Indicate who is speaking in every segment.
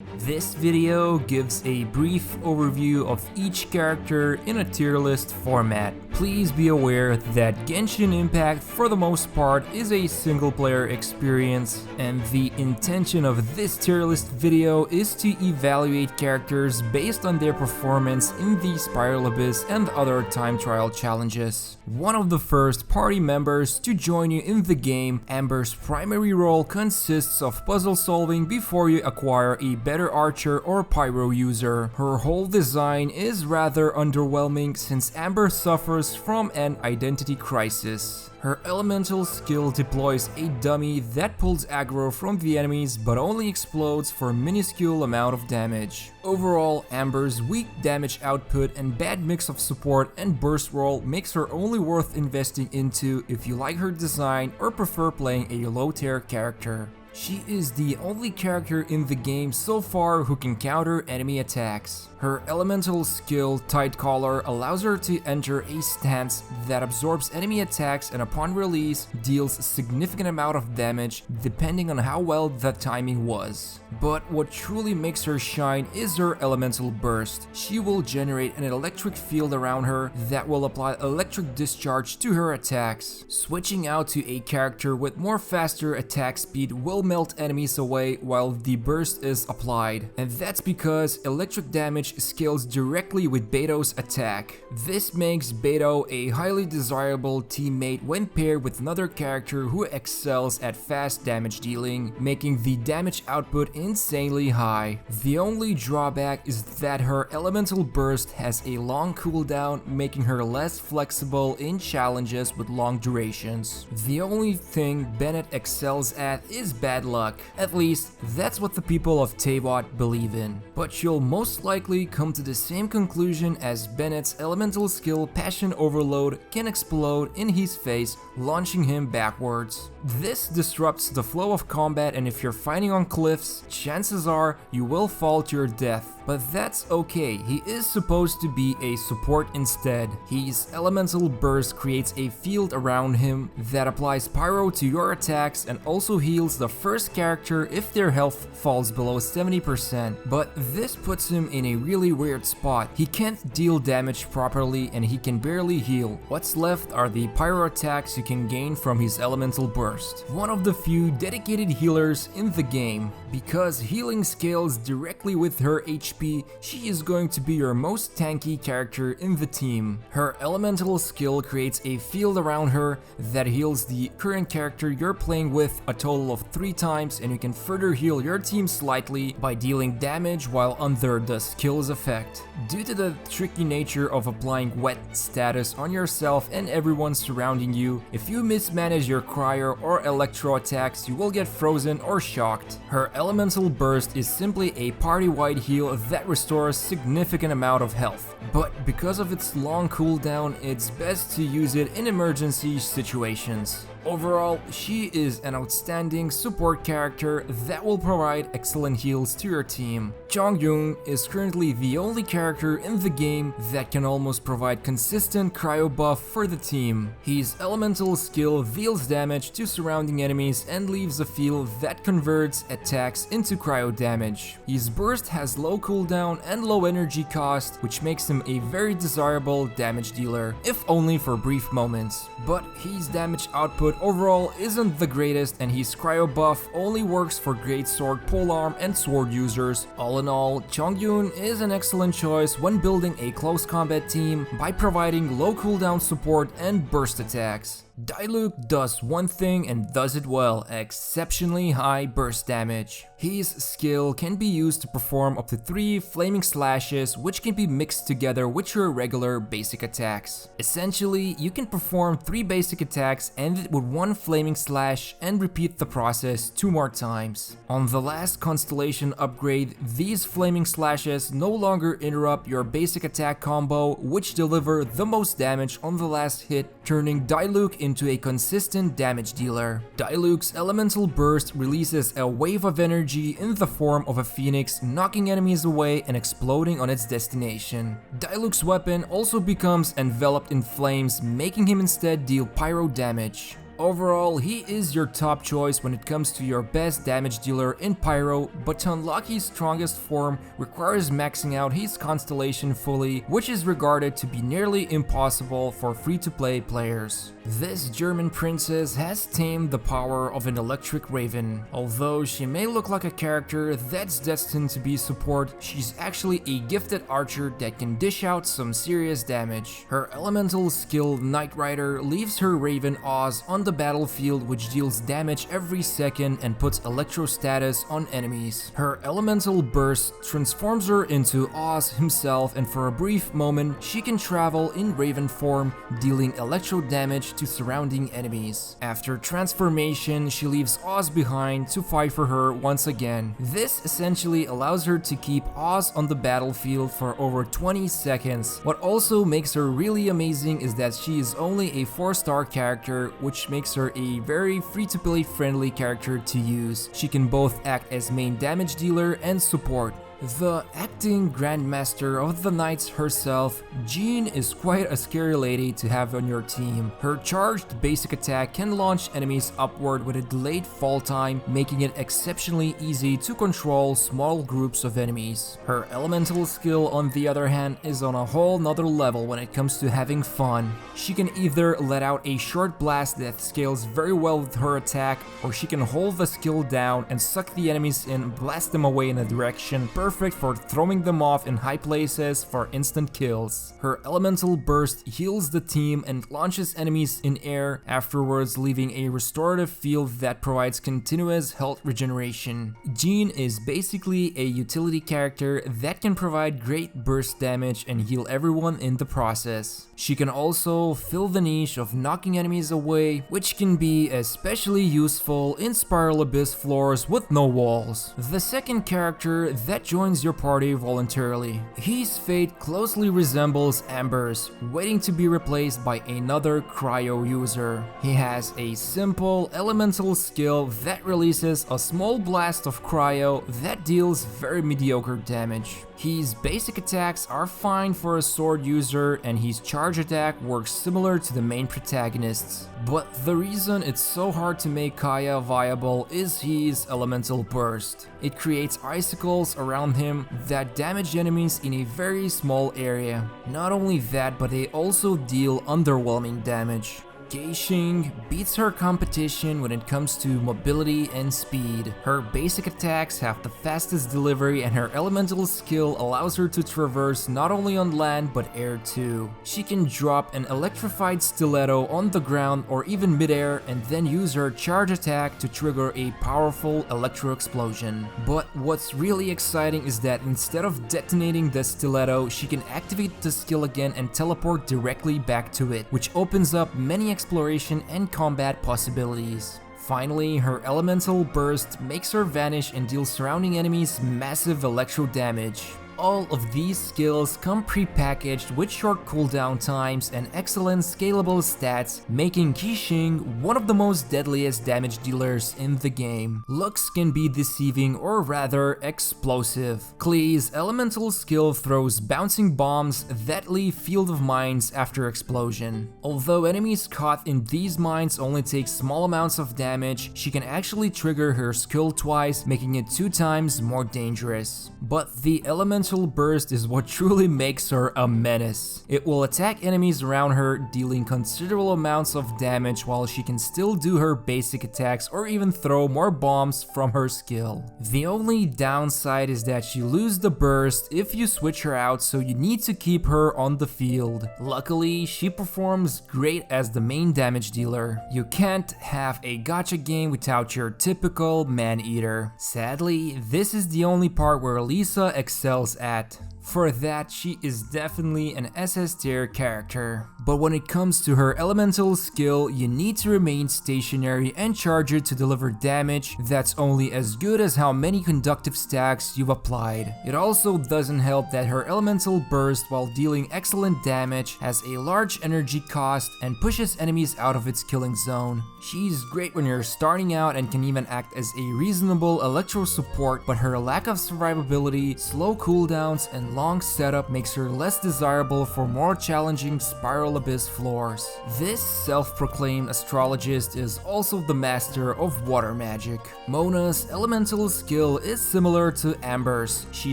Speaker 1: This video gives a brief overview of each character in a tier list format. Please be aware that Genshin Impact for the most part is a single player experience, and the intention of this tier list video is to evaluate characters based on their performance in the Spiral Abyss and other time trial challenges. One of the first party members to join you in the game, Amber's primary role consists of puzzle solving before you acquire a better archer or pyro user. Her whole design is rather underwhelming since Amber suffers from an identity crisis. Her elemental skill deploys a dummy that pulls aggro from the enemies but only explodes for a minuscule amount of damage. Overall, Amber's weak damage output and bad mix of support and burst roll makes her only worth investing into if you like her design or prefer playing a low tier character. She is the only character in the game so far who can counter enemy attacks. Her elemental skill, Tight Collar, allows her to enter a stance that absorbs enemy attacks and upon release deals a significant amount of damage depending on how well the timing was. But what truly makes her shine is her elemental burst. She will generate an electric field around her that will apply electric discharge to her attacks. Switching out to a character with more faster attack speed will melt enemies away while the burst is applied, and that's because electric damage scales directly with Beidou's attack. This makes Beidou a highly desirable teammate when paired with another character who excels at fast damage dealing, making the damage output insanely high. The only drawback is that her elemental burst has a long cooldown, making her less flexible in challenges with long durations. The only thing Bennett excels at is bad luck. At least, that's what the people of Teyvat believe in. But you'll most likely come to the same conclusion as Bennett's elemental skill Passion Overload can explode in his face, launching him backwards. This disrupts the flow of combat, and if you're fighting on cliffs, chances are you will fall to your death. But that's okay, he is supposed to be a support instead. His elemental burst creates a field around him that applies pyro to your attacks and also heals the first character if their health falls below 70%. But this puts him in a really weird spot. He can't deal damage properly and he can barely heal. What's left are the pyro attacks you can gain from his elemental burst. One of the few dedicated healers in the game. Because healing scales directly with her HP, she is going to be your most tanky character in the team. Her elemental skill creates a field around her that heals the current character you're playing with a total of 3 times, and you can further heal your team slightly by dealing damage while under the skill's effect. Due to the tricky nature of applying wet status on yourself and everyone surrounding you, if you mismanage your cryo or electro attacks, you will get frozen or shocked. Her elemental burst is simply a party-wide heal that restores significant amount of health, but because of its long cooldown, it's best to use it in emergency situations. Overall, she is an outstanding support character that will provide excellent heals to your team. Chongyun is currently the only character in the game that can almost provide consistent cryo buff for the team. His elemental skill deals damage to surrounding enemies and leaves a field that converts attacks into cryo damage. His burst has low cooldown and low energy cost, which makes him a very desirable damage dealer, if only for brief moments. But his damage output overall isn't the greatest, and his cryo buff only works for greatsword, polearm, and sword users. All in all, Chongyun is an excellent choice when building a close combat team by providing low cooldown support and burst attacks. Diluc does one thing and does it well: exceptionally high burst damage. His skill can be used to perform up to 3 flaming slashes, which can be mixed together with your regular basic attacks. Essentially, you can perform 3 basic attacks, end it with 1 flaming slash, and repeat the process 2 more times. On the last constellation upgrade, these flaming slashes no longer interrupt your basic attack combo, which deliver the most damage on the last hit, turning Diluc into a consistent damage dealer. Diluc's elemental burst releases a wave of energy in the form of a phoenix, knocking enemies away and exploding on its destination. Diluc's weapon also becomes enveloped in flames, making him instead deal pyro damage. Overall, he is your top choice when it comes to your best damage dealer in Pyro, but to unlock his strongest form requires maxing out his constellation fully, which is regarded to be nearly impossible for free-to-play players. This German princess has tamed the power of an electric raven. Although she may look like a character that's destined to be support, she's actually a gifted archer that can dish out some serious damage. Her elemental skill Knight Rider leaves her raven Oz on the battlefield, which deals damage every second and puts electro status on enemies. Her elemental burst transforms her into Oz himself, and for a brief moment she can travel in raven form, dealing electro damage to surrounding enemies. After transformation, she leaves Oz behind to fight for her once again. This essentially allows her to keep Oz on the battlefield for over 20 seconds. What also makes her really amazing is that she is only a 4-star character, which makes her a very free-to-play friendly character to use. She can both act as main damage dealer and support. The acting grandmaster of the knights herself, Jean, is quite a scary lady to have on your team. Her charged basic attack can launch enemies upward with a delayed fall time, making it exceptionally easy to control small groups of enemies. Her elemental skill, on the other hand, is on a whole nother level when it comes to having fun. She can either let out a short blast that scales very well with her attack, or she can hold the skill down and suck the enemies in and blast them away in a direction perfect for throwing them off in high places for instant kills. Her elemental burst heals the team and launches enemies in air, afterwards leaving a restorative field that provides continuous health regeneration. Jean is basically a utility character that can provide great burst damage and heal everyone in the process. She can also fill the niche of knocking enemies away, which can be especially useful in Spiral Abyss floors with no walls. The second character that joins your party voluntarily. His fate closely resembles Amber's, waiting to be replaced by another cryo user. He has a simple elemental skill that releases a small blast of cryo that deals very mediocre damage. His basic attacks are fine for a sword user, and his charge attack works similar to the main protagonists. But the reason it's so hard to make Kaeya viable is his elemental burst. It creates icicles around him that damage enemies in a very small area. Not only that, but they also deal underwhelming damage. Keqing beats her competition when it comes to mobility and speed. Her basic attacks have the fastest delivery, and her elemental skill allows her to traverse not only on land but air too. She can drop an electrified stiletto on the ground or even midair and then use her charge attack to trigger a powerful electro explosion. But what's really exciting is that instead of detonating the stiletto, she can activate the skill again and teleport directly back to it, which opens up many exploration and combat possibilities. Finally, her elemental burst makes her vanish and deal surrounding enemies massive electro damage. All of these skills come pre-packaged with short cooldown times and excellent scalable stats, making Keqing one of the most deadliest damage dealers in the game. Looks can be deceiving, or rather explosive. Klee's elemental skill throws bouncing bombs that leave field of mines after explosion. Although enemies caught in these mines only take small amounts of damage, she can actually trigger her skill twice, making it 2 times more dangerous. But the elemental burst is what truly makes her a menace. It will attack enemies around her, dealing considerable amounts of damage while she can still do her basic attacks or even throw more bombs from her skill. The only downside is that she loses the burst if you switch her out, so you need to keep her on the field. Luckily, she performs great as the main damage dealer. You can't have a gacha game without your typical man-eater. Sadly, this is the only part where Lisa excels at. For that, she is definitely an SS tier character. But when it comes to her elemental skill, you need to remain stationary and charge it to deliver damage that's only as good as how many conductive stacks you've applied. It also doesn't help that her elemental burst, while dealing excellent damage, has a large energy cost and pushes enemies out of its killing zone. She's great when you're starting out and can even act as a reasonable electro support, but her lack of survivability, slow cooldowns, and long setup makes her less desirable for more challenging Spiral Abyss floors. This self-proclaimed astrologist is also the master of water magic. Mona's elemental skill is similar to Amber's. She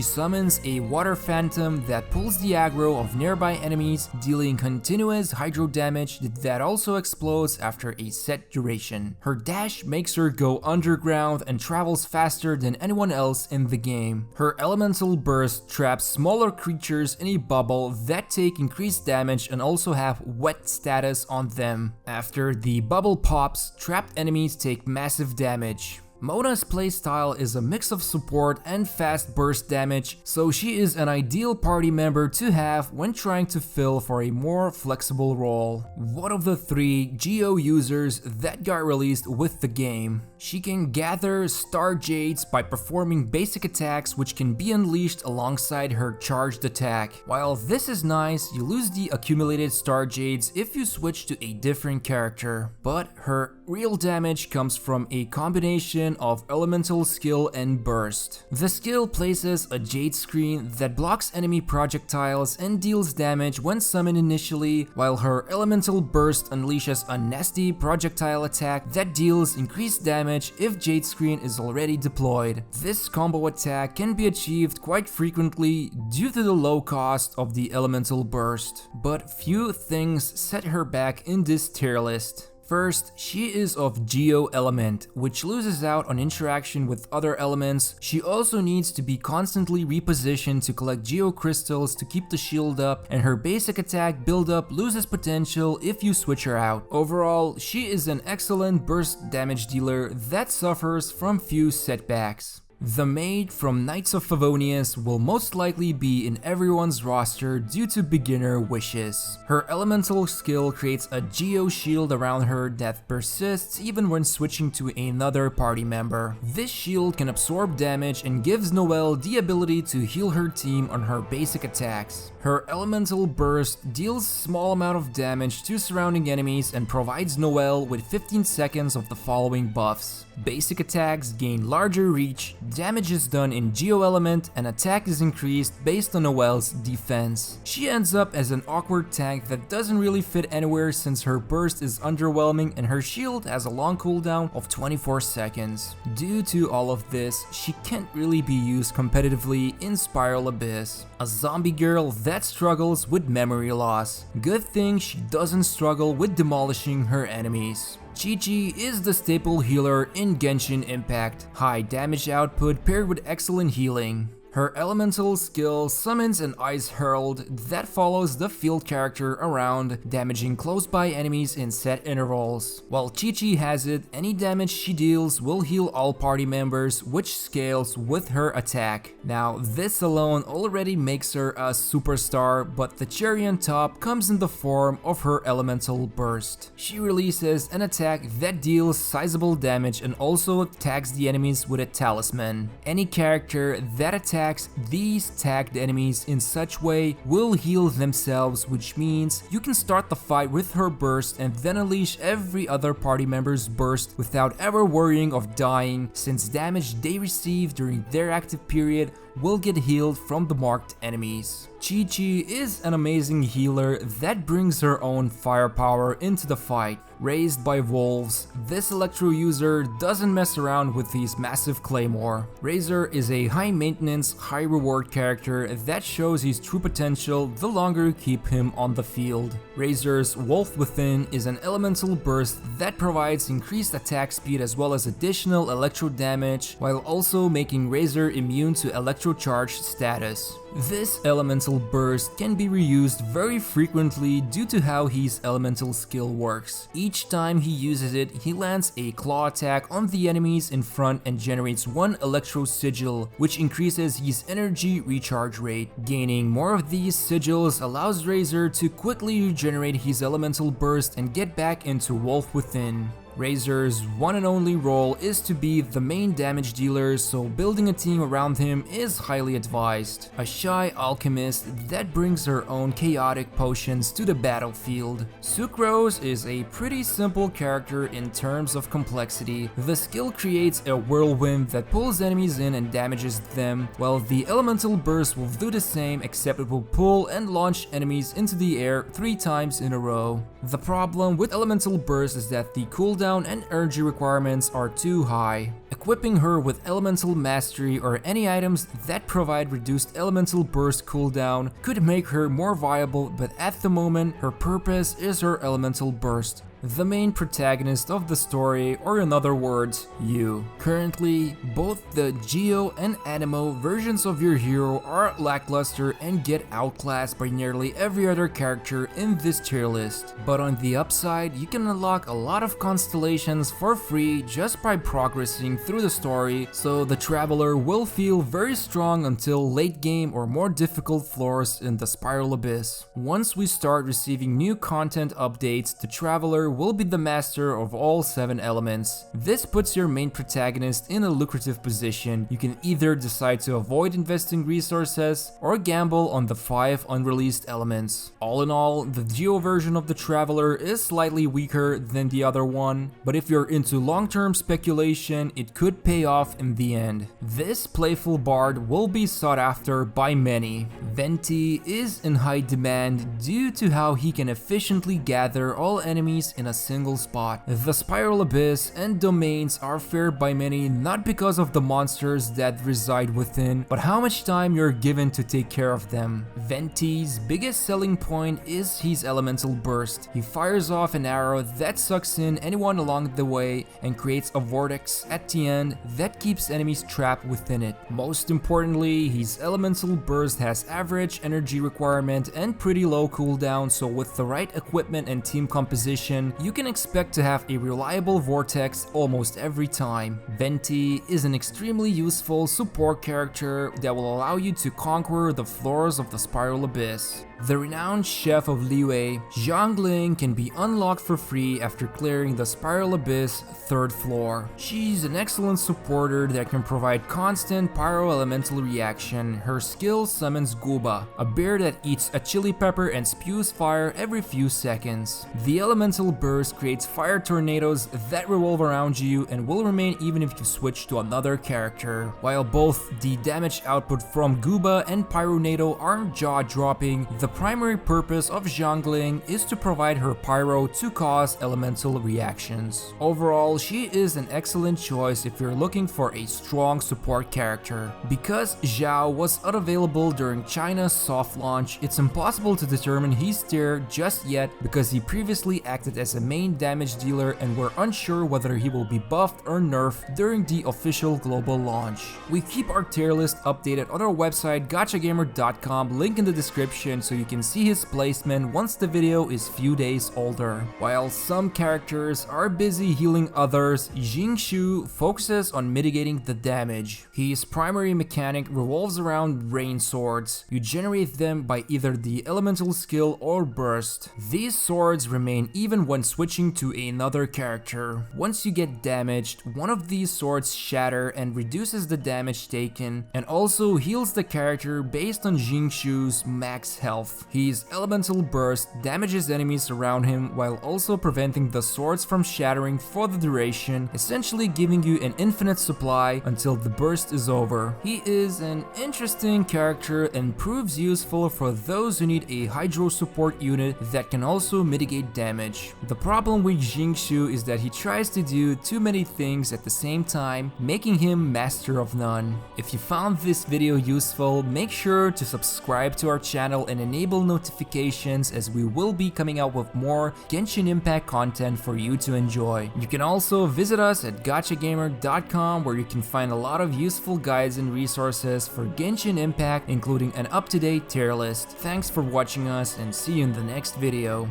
Speaker 1: summons a water phantom that pulls the aggro of nearby enemies, dealing continuous hydro damage that also explodes after a set duration. Her dash makes her go underground and travels faster than anyone else in the game. Her elemental burst traps smaller creatures in a bubble that take increased damage and also have wet status on them. After the bubble pops, trapped enemies take massive damage. Mona's playstyle is a mix of support and fast burst damage, so she is an ideal party member to have when trying to fill for a more flexible role. One of the 3 Geo users that got released with the game. She can gather Star Jades by performing basic attacks which can be unleashed alongside her charged attack. While this is nice, you lose the accumulated Star Jades if you switch to a different character, but her real damage comes from a combination of elemental skill and burst. The skill places a jade screen that blocks enemy projectiles and deals damage when summoned initially, while her elemental burst unleashes a nasty projectile attack that deals increased damage if jade screen is already deployed. This combo attack can be achieved quite frequently due to the low cost of the elemental burst, but few things set her back in this tier list. First, she is of Geo element, which loses out on interaction with other elements. She also needs to be constantly repositioned to collect Geo crystals to keep the shield up, and her basic attack build-up loses potential if you switch her out. Overall, she is an excellent burst damage dealer that suffers from few setbacks. The maid from Knights of Favonius will most likely be in everyone's roster due to beginner wishes. Her elemental skill creates a Geo shield around her that persists even when switching to another party member. This shield can absorb damage and gives Noelle the ability to heal her team on her basic attacks. Her elemental burst deals small amount of damage to surrounding enemies and provides Noelle with 15 seconds of the following buffs. Basic attacks gain larger reach, damage is done in Geo element, and attack is increased based on Noelle's defense. She ends up as an awkward tank that doesn't really fit anywhere since her burst is underwhelming and her shield has a long cooldown of 24 seconds. Due to all of this, she can't really be used competitively in Spiral Abyss. A zombie girl that struggles with memory loss. Good thing she doesn't struggle with demolishing her enemies. Qiqi is the staple healer in Genshin Impact. High damage output paired with excellent healing. Her elemental skill summons an Ice Herald that follows the field character around, damaging close by enemies in set intervals. While Qiqi has it, any damage she deals will heal all party members, which scales with her attack. Now, this alone already makes her a superstar, but the cherry on top comes in the form of her elemental burst. She releases an attack that deals sizable damage and also tags the enemies with a talisman. Any character that attacks these tagged enemies in such way will heal themselves, which means you can start the fight with her burst and then unleash every other party member's burst without ever worrying of dying, since damage they receive during their active period will get healed from the marked enemies. Qiqi is an amazing healer that brings her own firepower into the fight. Raised by wolves, this Electro user doesn't mess around with his massive claymore. Razor is a high maintenance, high reward character that shows his true potential the longer you keep him on the field. Razor's Wolf Within is an elemental burst that provides increased attack speed as well as additional electro damage, while also making Razor immune to electro charge status. This elemental burst can be reused very frequently due to how his elemental skill works. Each time he uses it, he lands a claw attack on the enemies in front and generates one electro sigil, which increases his energy recharge rate. Gaining more of these sigils allows Razor to quickly regenerate his elemental burst and get back into Wolf Within. Razor's one and only role is to be the main damage dealer, so building a team around him is highly advised. A shy alchemist that brings her own chaotic potions to the battlefield. Sucrose is a pretty simple character in terms of complexity. The skill creates a whirlwind that pulls enemies in and damages them, while the elemental burst will do the same, except it will pull and launch enemies into the air 3 times in a row. The problem with elemental burst is that the cooldown and energy requirements are too high. Equipping her with elemental mastery or any items that provide reduced elemental burst cooldown could make her more viable, but at the moment her purpose is her elemental burst, the main protagonist of the story, or in other words, you. Currently, both the Geo and Anemo versions of your hero are lackluster and get outclassed by nearly every other character in this tier list. But on the upside, you can unlock a lot of constellations for free just by progressing through the story, so the Traveler will feel very strong until late game or more difficult floors in the Spiral Abyss. Once we start receiving new content updates, the Traveler will be the master of all 7 elements. This puts your main protagonist in a lucrative position. You can either decide to avoid investing resources or gamble on the 5 unreleased elements. All in all, the Geo version of the Traveler is slightly weaker than the other one, but if you're into long-term speculation, it could pay off in the end. This playful bard will be sought after by many. Venti is in high demand due to how he can efficiently gather all enemies in a single spot. The Spiral Abyss and domains are feared by many not because of the monsters that reside within, but how much time you're given to take care of them. Venti's biggest selling point is his elemental burst. He fires off an arrow that sucks in anyone along the way and creates a vortex at the end that keeps enemies trapped within it. Most importantly, his elemental burst has average energy requirement and pretty low cooldown, so with the right equipment and team composition, you can expect to have a reliable vortex almost every time. Venti is an extremely useful support character that will allow you to conquer the floors of the Spiral Abyss. The renowned chef of Liyue, Xiangling, can be unlocked for free after clearing the Spiral Abyss 3rd floor. She's an excellent supporter that can provide constant pyro-elemental reaction. Her skill summons Guba, a bear that eats a chili pepper and spews fire every few seconds. The elemental burst creates fire tornadoes that revolve around you and will remain even if you switch to another character. While both the damage output from Guba and Pyronado are jaw-dropping, the primary purpose of Xiangling is to provide her pyro to cause elemental reactions. Overall, she is an excellent choice if you're looking for a strong support character. Because Xiao was unavailable during China's soft launch, it's impossible to determine his tier just yet because he previously acted as a main damage dealer and we're unsure whether he will be buffed or nerfed during the official global launch. We keep our tier list updated on our website gachagamer.com, link in the description, so you can see his placement once the video is few days older. While some characters are busy healing others, Xingqiu focuses on mitigating the damage. His primary mechanic revolves around rain swords. You generate them by either the elemental skill or burst. These swords remain even when switching to another character. Once you get damaged, one of these swords shatter and reduces the damage taken, and also heals the character based on Xingqiu's max health. His elemental burst damages enemies around him while also preventing the swords from shattering for the duration, essentially giving you an infinite supply until the burst is over. He is an interesting character and proves useful for those who need a hydro support unit that can also mitigate damage. The problem with Xingqiu is that he tries to do too many things at the same time, making him master of none. If you found this video useful, make sure to subscribe to our channel and enable notifications, as we will be coming out with more Genshin Impact content for you to enjoy. You can also visit us at gachagamer.com, where you can find a lot of useful guides and resources for Genshin Impact, including an up-to-date tier list. Thanks for watching us and see you in the next video.